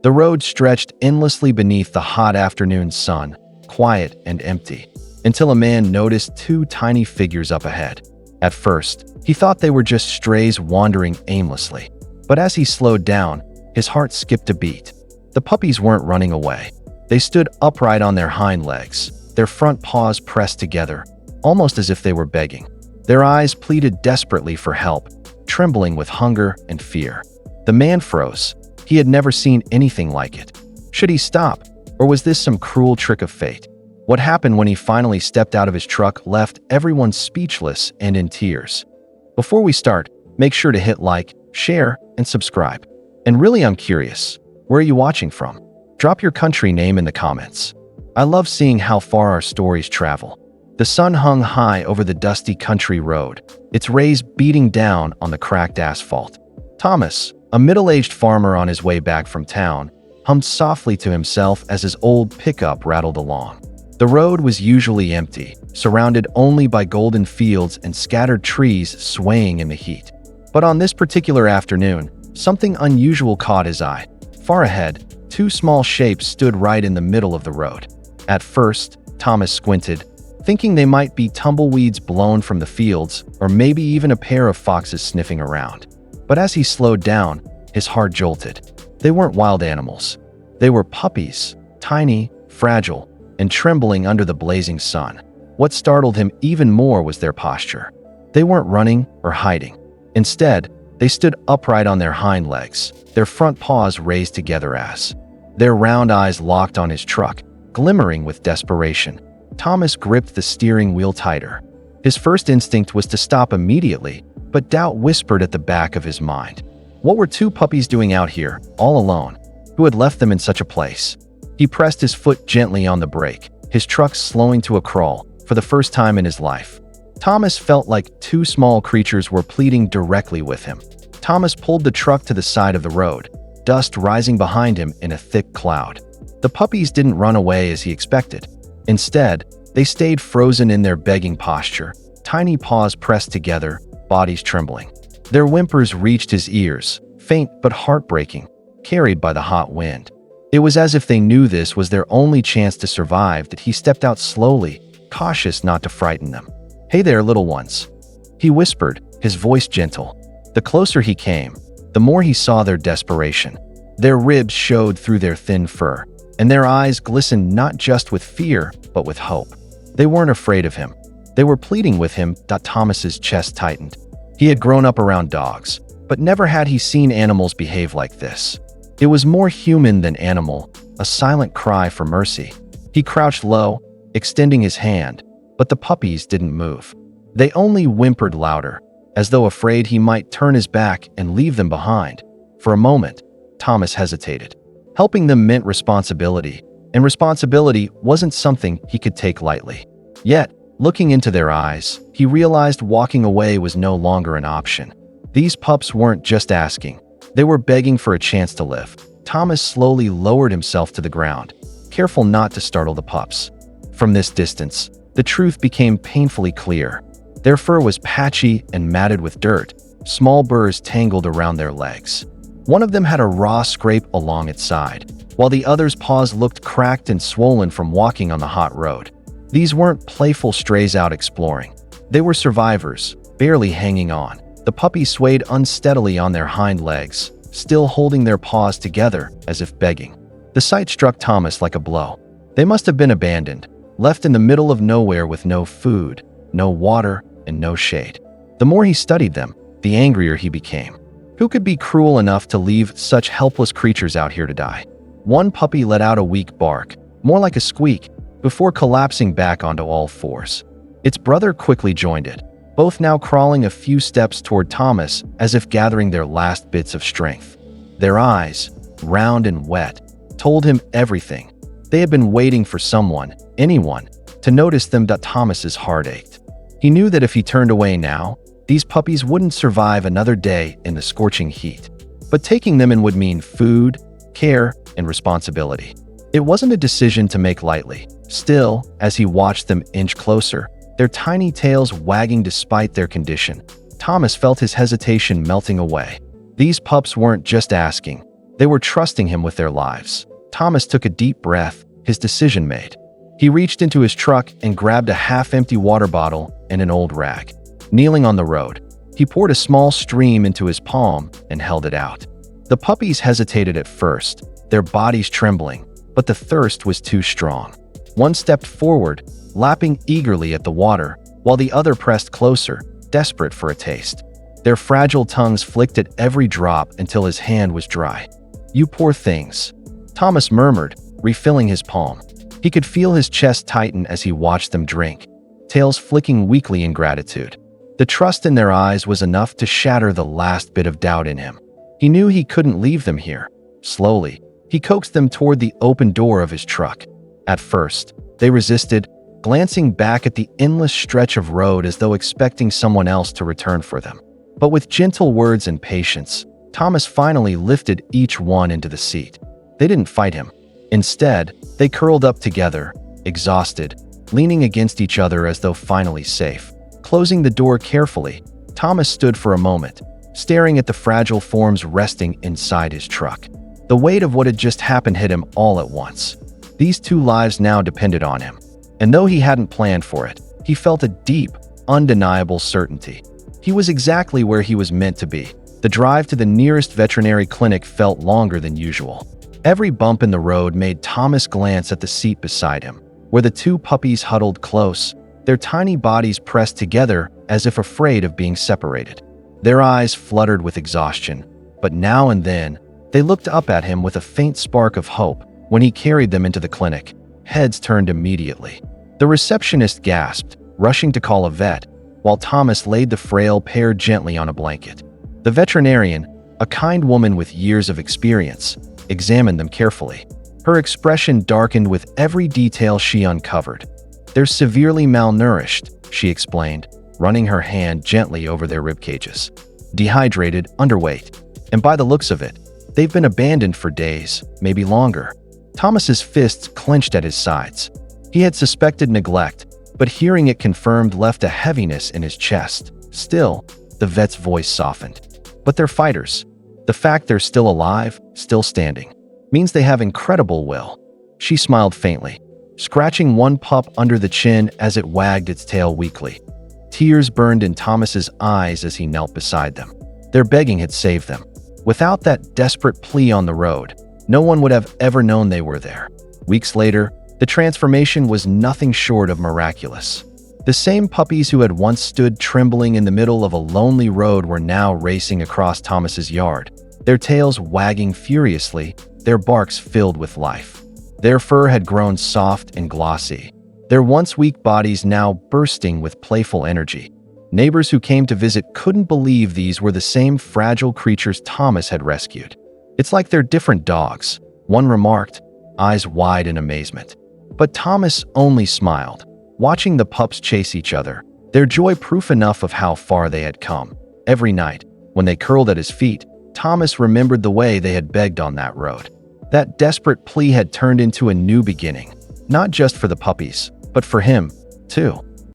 The road stretched endlessly beneath the hot afternoon sun, quiet and empty, until a man noticed two tiny figures up ahead. At first, he thought they were just strays wandering aimlessly. But as he slowed down, his heart skipped a beat. The puppies weren't running away. They stood upright on their hind legs, their front paws pressed together, almost as if they were begging. Their eyes pleaded desperately for help, trembling with hunger and fear. The man froze. He had never seen anything like it. Should he stop, or was this some cruel trick of fate? What happened when he finally stepped out of his truck left everyone speechless and in tears. Before we start, make sure to hit like, share, and subscribe. And really, I'm curious, where are you watching from? Drop your country name in the comments. I love seeing how far our stories travel. The sun hung high over the dusty country road, its rays beating down on the cracked asphalt. Thomas, a middle-aged farmer on his way back from town, hummed softly to himself as his old pickup rattled along. The road was usually empty, surrounded only by golden fields and scattered trees swaying in the heat. But on this particular afternoon, something unusual caught his eye. Far ahead, two small shapes stood right in the middle of the road. At first, Thomas squinted, thinking they might be tumbleweeds blown from the fields, or maybe even a pair of foxes sniffing around. But as he slowed down, his heart jolted. They weren't wild animals. They were puppies, tiny, fragile, and trembling under the blazing sun. What startled him even more was their posture. They weren't running or hiding. Instead, they stood upright on their hind legs, their front paws raised together as. Their round eyes locked on his truck, glimmering with desperation. Thomas gripped the steering wheel tighter. His first instinct was to stop immediately, but doubt whispered at the back of his mind. What were two puppies doing out here, all alone? Who had left them in such a place? He pressed his foot gently on the brake, his truck slowing to a crawl for the first time in his life. Thomas felt like two small creatures were pleading directly with him. Thomas pulled the truck to the side of the road, dust rising behind him in a thick cloud. The puppies didn't run away as he expected. Instead, they stayed frozen in their begging posture, tiny paws pressed together, bodies trembling. Their whimpers reached his ears, faint but heartbreaking, carried by the hot wind. It was as if they knew this was their only chance to survive that he stepped out slowly, cautious not to frighten them. "Hey there, little ones," he whispered, his voice gentle. The closer he came, the more he saw their desperation. Their ribs showed through their thin fur, and their eyes glistened not just with fear, but with hope. They weren't afraid of him. They were pleading with him. Thomas's chest tightened. He had grown up around dogs, but never had he seen animals behave like this. It was more human than animal, a silent cry for mercy. He crouched low, extending his hand, but the puppies didn't move. They only whimpered louder, as though afraid he might turn his back and leave them behind. For a moment, Thomas hesitated. Helping them meant responsibility, and responsibility wasn't something he could take lightly. Yet, looking into their eyes, he realized walking away was no longer an option. These pups weren't just asking. They were begging for a chance to live. Thomas slowly lowered himself to the ground, careful not to startle the pups. From this distance, the truth became painfully clear. Their fur was patchy and matted with dirt, small burrs tangled around their legs. One of them had a raw scrape along its side, while the other's paws looked cracked and swollen from walking on the hot road. These weren't playful strays out exploring. They were survivors, barely hanging on. The puppies swayed unsteadily on their hind legs, still holding their paws together as if begging. The sight struck Thomas like a blow. They must have been abandoned, left in the middle of nowhere with no food, no water, and no shade. The more he studied them, the angrier he became. Who could be cruel enough to leave such helpless creatures out here to die? One puppy let out a weak bark, more like a squeak, before collapsing back onto all fours. Its brother quickly joined it, both now crawling a few steps toward Thomas as if gathering their last bits of strength. Their eyes, round and wet, told him everything. They had been waiting for someone, anyone, to notice them. Thomas's heart ached. He knew that if he turned away now, these puppies wouldn't survive another day in the scorching heat. But taking them in would mean food, care, and responsibility. It wasn't a decision to make lightly. Still, as he watched them inch closer, their tiny tails wagging despite their condition, Thomas felt his hesitation melting away. These pups weren't just asking. They were trusting him with their lives. Thomas took a deep breath, his decision made. He reached into his truck and grabbed a half-empty water bottle and an old rag. Kneeling on the road, he poured a small stream into his palm and held it out. The puppies hesitated at first, their bodies trembling, but the thirst was too strong. One stepped forward, lapping eagerly at the water, while the other pressed closer, desperate for a taste. Their fragile tongues flicked at every drop until his hand was dry. "You poor things," Thomas murmured, refilling his palm. He could feel his chest tighten as he watched them drink, tails flicking weakly in gratitude. The trust in their eyes was enough to shatter the last bit of doubt in him. He knew he couldn't leave them here. Slowly, he coaxed them toward the open door of his truck. At first, they resisted, glancing back at the endless stretch of road as though expecting someone else to return for them. But with gentle words and patience, Thomas finally lifted each one into the seat. They didn't fight him. Instead, they curled up together, exhausted, leaning against each other as though finally safe. Closing the door carefully, Thomas stood for a moment, staring at the fragile forms resting inside his truck. The weight of what had just happened hit him all at once. These two lives now depended on him. And though he hadn't planned for it, he felt a deep, undeniable certainty. He was exactly where he was meant to be. The drive to the nearest veterinary clinic felt longer than usual. Every bump in the road made Thomas glance at the seat beside him, where the two puppies huddled close, their tiny bodies pressed together as if afraid of being separated. Their eyes fluttered with exhaustion, but now and then, they looked up at him with a faint spark of hope. When he carried them into the clinic, heads turned immediately. The receptionist gasped, rushing to call a vet, while Thomas laid the frail pair gently on a blanket. The veterinarian, a kind woman with years of experience, examined them carefully. Her expression darkened with every detail she uncovered. "They're severely malnourished," she explained, running her hand gently over their rib cages. "Dehydrated, underweight, and by the looks of it, they've been abandoned for days, maybe longer." Thomas's fists clenched at his sides. He had suspected neglect, but hearing it confirmed left a heaviness in his chest. Still, the vet's voice softened. "But they're fighters. The fact they're still alive, still standing, means they have incredible will." She smiled faintly, scratching one pup under the chin as it wagged its tail weakly. Tears burned in Thomas's eyes as he knelt beside them. Their begging had saved them. Without that desperate plea on the road, no one would have ever known they were there. Weeks later, the transformation was nothing short of miraculous. The same puppies who had once stood trembling in the middle of a lonely road were now racing across Thomas's yard, their tails wagging furiously, their barks filled with life. Their fur had grown soft and glossy, their once weak bodies now bursting with playful energy. Neighbors who came to visit couldn't believe these were the same fragile creatures Thomas had rescued. "It's like they're different dogs," one remarked, eyes wide in amazement. But Thomas only smiled, watching the pups chase each other, their joy proof enough of how far they had come. Every night, when they curled at his feet, Thomas remembered the way they had begged on that road. That desperate plea had turned into a new beginning, not just for the puppies, but for him, too.